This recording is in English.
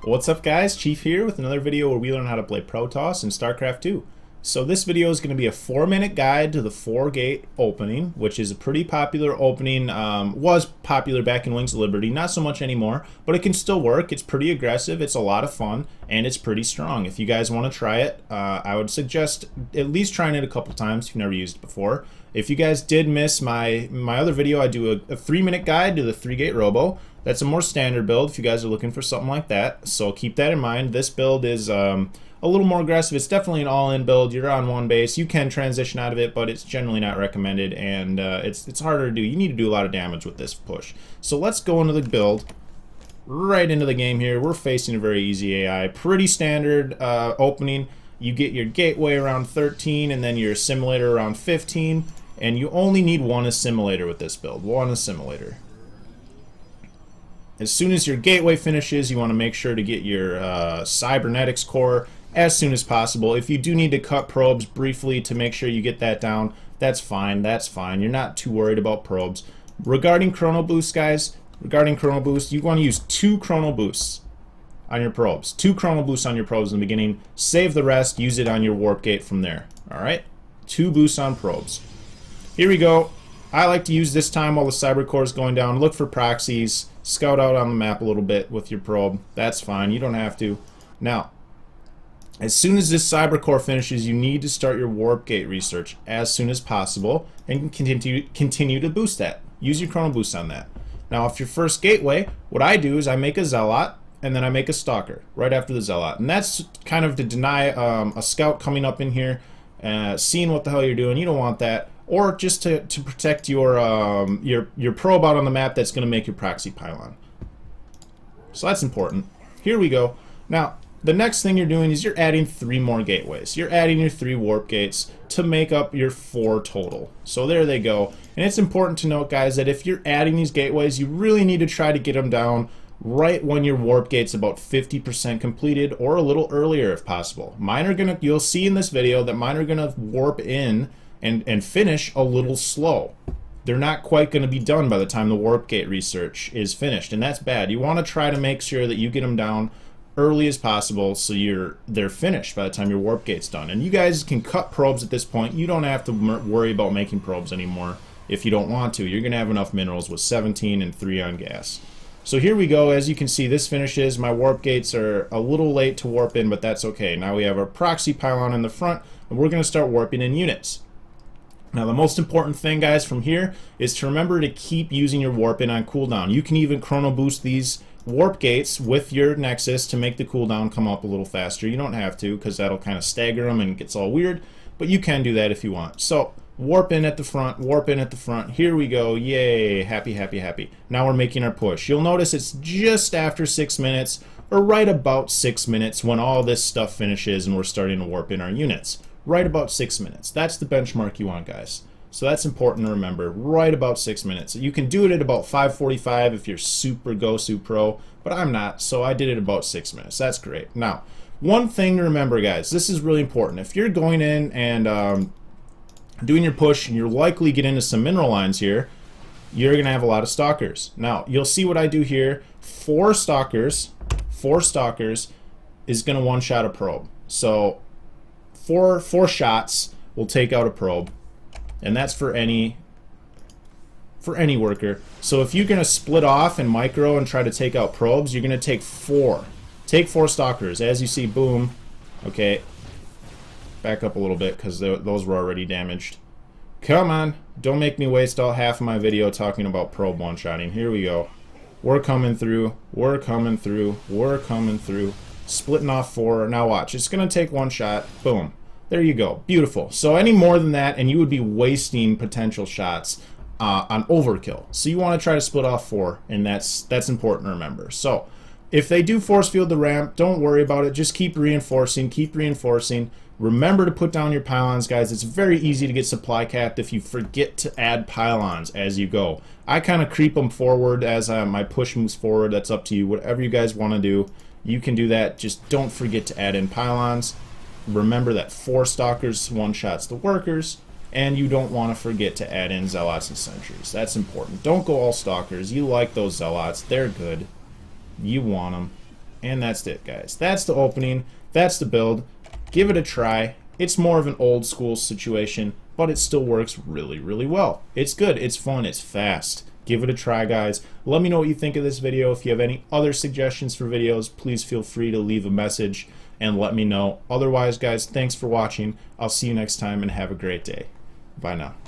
What's up guys, Chief here with another video where we learn how to play Protoss in Starcraft 2. So this video is going to be a 4-minute guide to the 4-gate opening, which is a pretty popular opening, was popular back in Wings of Liberty, not so much anymore, but it can still work. It's pretty aggressive, it's a lot of fun, and it's pretty strong. If you guys want to try it, I would suggest at least trying it a couple times if you've never used it before. If you guys did miss my other video, I do a 3-minute guide to the 3-gate robo. That's a more standard build if you guys are looking for something like that, so keep that in mind. This build is a little more aggressive. It's definitely an all-in build. You're on one base. You can transition out of it, but it's generally not recommended, and it's harder to do. You need to do a lot of damage with this push. So let's go into the build, right into the game here. We're facing a very easy AI. Pretty standard opening. You get your gateway around 13, and then your assimilator around 15, and you only need one assimilator with this build. One assimilator. As soon as your gateway finishes, you want to make sure to get your cybernetics core as soon as possible. If you do need to cut probes briefly to make sure you get that down, that's fine. That's fine. You're not too worried about probes. Regarding chrono boost, guys, you want to use 2 chrono boosts on your probes. 2 chrono boosts on your probes in the beginning. Save the rest. Use it on your warp gate from there. All right? 2 boosts on probes. Here we go. I like to use this time while the cyber core is going down. Look for proxies. Scout out on the map a little bit with your probe. That's fine. You don't have to. Now, as soon as this cyber core finishes, you need to start your warp gate research as soon as possible and continue to boost that. Use your chrono boost on that. Now, if your first gateway, what I do is I make a zealot and then I make a stalker right after the zealot, and that's kind of to deny a scout coming up in here, seeing what the hell you're doing. You don't want that. Or just to protect your probe out on the map that's going to make your proxy pylon. So that's important. Here we go. Now, the next thing you're doing is you're adding 3 more gateways. You're adding your 3 warp gates to make up your 4 total. So there they go. And it's important to note, guys, that if you're adding these gateways, you really need to try to get them down right when your warp gate's about 50% completed, or a little earlier if possible. Mine are gonna, you'll see in this video that mine are gonna warp in and finish a little slow. They're not quite going to be done by the time the warp gate research is finished, and that's bad. You want to try to make sure that you get them down early as possible so they're finished by the time your warp gate's done. And you guys can cut probes at this point. You don't have to worry about making probes anymore if you don't want to. You're going to have enough minerals with 17 and 3 on gas. So here we go. As you can see, this finishes. My warp gates are a little late to warp in, but that's okay. Now we have our proxy pylon in the front, and we're going to start warping in units. Now the most important thing, guys, from here is to remember to keep using your warp in on cooldown. You can even chrono boost these warp gates with your nexus to make the cooldown come up a little faster. You don't have to, because that'll kind of stagger them and it gets all weird, but you can do that if you want. So warp in at the front, warp in at the front. Here we go. Yay, happy, happy, happy. Now we're making our push. You'll notice it's just after 6 minutes, or right about 6 minutes, when all this stuff finishes and we're starting to warp in our units. Right about 6 minutes. That's the benchmark you want, guys. So that's important to remember. Right about 6 minutes. You can do it at about 5:45 if you're super pro, but I'm not, so I did it about 6 minutes. That's great. Now, one thing to remember, guys, this is really important. If you're going in and doing your push, and you're likely get into some mineral lines here, you're going to have a lot of stalkers. Now, you'll see what I do here. 4 stalkers is going to one-shot a probe. So four shots will take out a probe, and that's for any worker. So if you're going to split off and micro and try to take out probes, you're going to take 4. Take 4 stalkers. As you see, boom. Okay, back up a little bit because those were already damaged. Come on, don't make me waste all half of my video talking about probe one-shotting. Here we go. We're coming through. We're coming through. We're coming through. Splitting off 4. Now watch. It's going to take 1 shot. Boom. There you go. Beautiful. So any more than that, and you would be wasting potential shots on overkill. So you want to try to split off 4, and that's important to remember. So if they do force field the ramp, don't worry about it. Just keep reinforcing. Keep reinforcing. Remember to put down your pylons, guys. It's very easy to get supply capped if you forget to add pylons as you go. I kind of creep them forward as my push moves forward. That's up to you. Whatever you guys want to do, you can do that. Just don't forget to add in pylons. Remember that 4 stalkers one-shots the workers, and you don't want to forget to add in zealots and sentries. That's important. Don't go all stalkers. You like those zealots. They're good. You want them. And that's it, guys. That's the opening. That's the build. Give it a try. It's more of an old school situation, but it still works really, really well. It's good. It's fun. It's fast. Give it a try, guys. Let me know what you think of this video. If you have any other suggestions for videos, please feel free to leave a message and let me know. Otherwise, guys, thanks for watching. I'll see you next time and have a great day. Bye now.